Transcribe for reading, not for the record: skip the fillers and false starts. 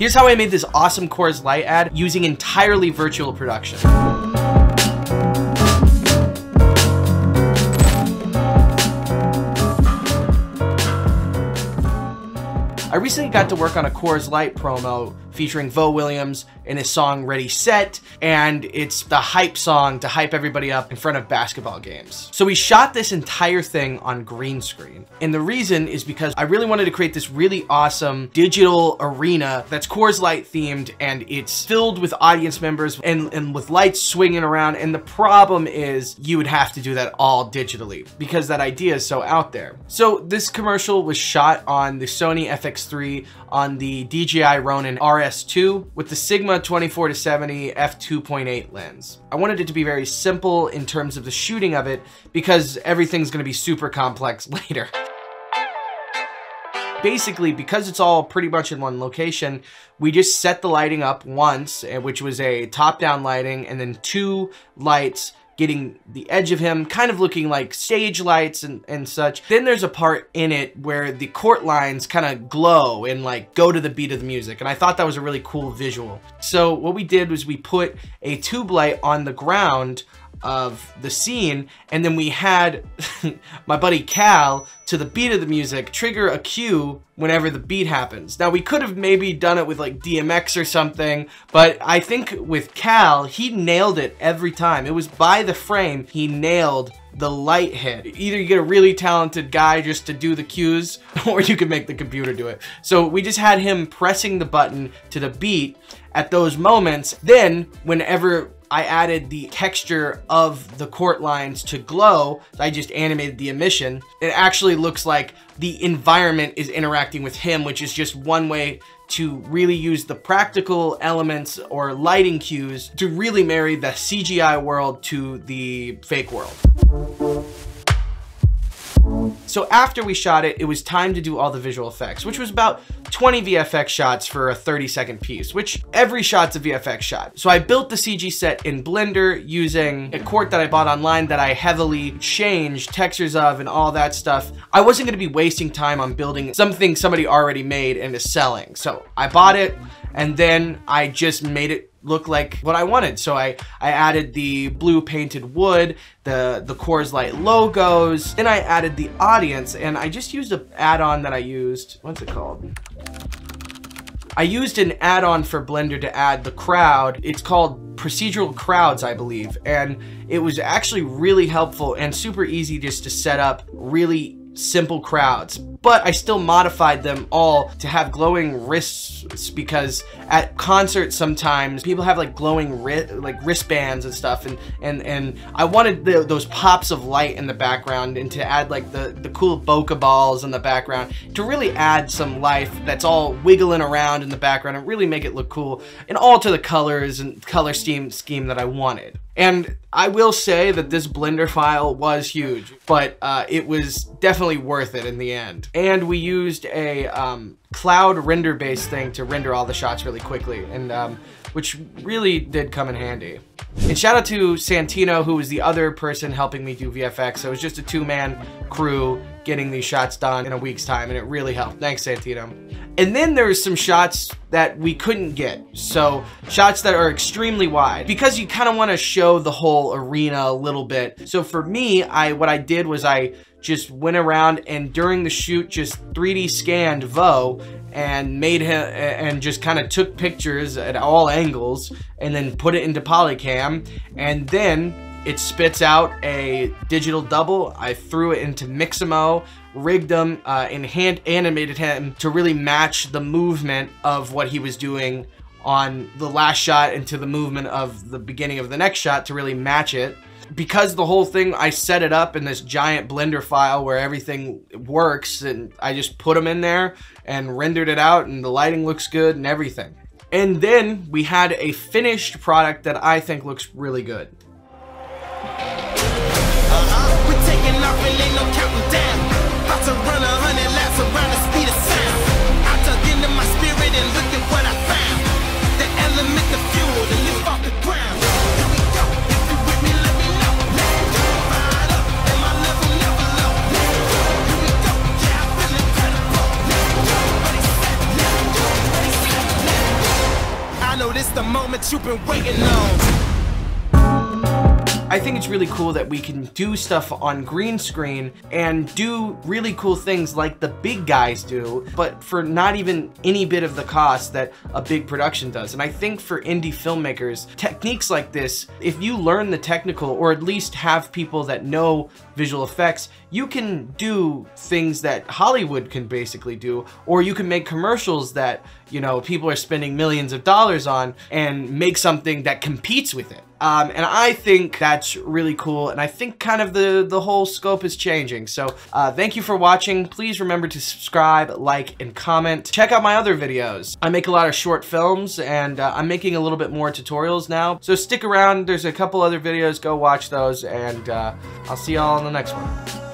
Here's how I made this awesome Coors Light ad using entirely virtual production. I recently got to work on a Coors Light promo featuring Vo Williams in his song Ready Set, and it's the hype song to hype everybody up in front of basketball games. So we shot this entire thing on green screen, and the reason is because I really wanted to create this really awesome digital arena that's Coors Light themed, and it's filled with audience members and with lights swinging around, and the problem is you would have to do that all digitally because that idea is so out there. So this commercial was shot on the Sony FX3 on the DJI Ronin RS2 with the Sigma 24-70 f2.8 lens. I wanted it to be very simple in terms of the shooting of it because everything's going to be super complex later. Basically, because it's all pretty much in one location, we just set the lighting up once, which was a top-down lighting, and then 2 lights getting the edge of him, kind of looking like stage lights and such. Then there's a part in it where the court lines kind of glow and like go to the beat of the music, and I thought that was a really cool visual. So what we did was we put a tube light on the ground of the scene, and then we had my buddy Cal, to the beat of the music, trigger a cue whenever the beat happens. Now we could have maybe done it with like DMX or something, but I think with Cal, he nailed it every time. It was by the frame, he nailed the light hit. Either you get a really talented guy just to do the cues, or you can make the computer do it. So we just had him pressing the button to the beat at those moments. Then whenever I added the texture of the court lines to glow, I just animated the emission. It actually looks like the environment is interacting with him, which is just one way to really use the practical elements or lighting cues to really marry the CGI world to the fake world. So after we shot it, it was time to do all the visual effects, which was about 20 VFX shots for a 30-second piece, which every shot's a VFX shot. So I built the CG set in Blender using a quart that I bought online that I heavily changed textures of and all that stuff. I wasn't gonna be wasting time on building something somebody already made and is selling. So I bought it, and then I just made it look like what I wanted. So I added the blue painted wood, the Coors Light logos, then I added the audience, and I just used an add-on that I used. What's it called? I used an add-on for Blender to add the crowd. It's called Procedural Crowds, I believe, and it was actually really helpful and super easy just to set up really simple crowds. But I still modified them all to have glowing wrists, because at concerts sometimes people have like glowing wristbands and stuff, and I wanted those pops of light in the background, and to add like the cool bokeh balls in the background to really add some life that's all wiggling around in the background and really make it look cool and alter the colors and color scheme that I wanted. And I will say that this Blender file was huge, but it was definitely worth it in the end. And we used a cloud render based thing to render all the shots really quickly, and which really did come in handy. And shout out to Santino, who was the other person helping me do VFX. So it was just a 2-man crew getting these shots done in a week's time, and it really helped. Thanks, Santino. And then there was some shots that we couldn't get. So shots that are extremely wide, because you kind of want to show the whole arena a little bit. So for me, what I did was I just went around and during the shoot just 3D scanned Vo and made him, and just kind of took pictures at all angles and then put it into Polycam, and then it spits out a digital double. I threw it into Mixamo, rigged him, and hand animated him to really match the movement of what he was doing on the last shot into the movement of the beginning of the next shot to really match it. Because the whole thing, I set it up in this giant Blender file where everything works, and I just put them in there and rendered it out, and the lighting looks good and everything. And then we had a finished product that I think looks really good. We're taking off and ain't no counting down. About to run 100 laps around the speed of sound. I dug into my spirit and look at what I found. The element, the fuel, to lift off the ground. Here we go. If you with me, let me know. Fired up, and my level never low. Here we go. Yeah, I feel incredible. Ready, set, ready, set. know this the moment you've been waiting on. I think it's really cool that we can do stuff on green screen and do really cool things like the big guys do, but for not even any bit of the cost that a big production does. And I think for indie filmmakers, techniques like this, if you learn the technical, or at least have people that know visual effects, you can do things that Hollywood can basically do, or you can make commercials that, you know, people are spending millions of dollars on and make something that competes with it. And I think that's really cool, and I think kind of the whole scope is changing. So thank you for watching. Please remember to subscribe, like, and comment. Check out my other videos. I make a lot of short films, and I'm making a little bit more tutorials now. So stick around. There's a couple other videos. Go watch those, and I'll see y'all in the next one.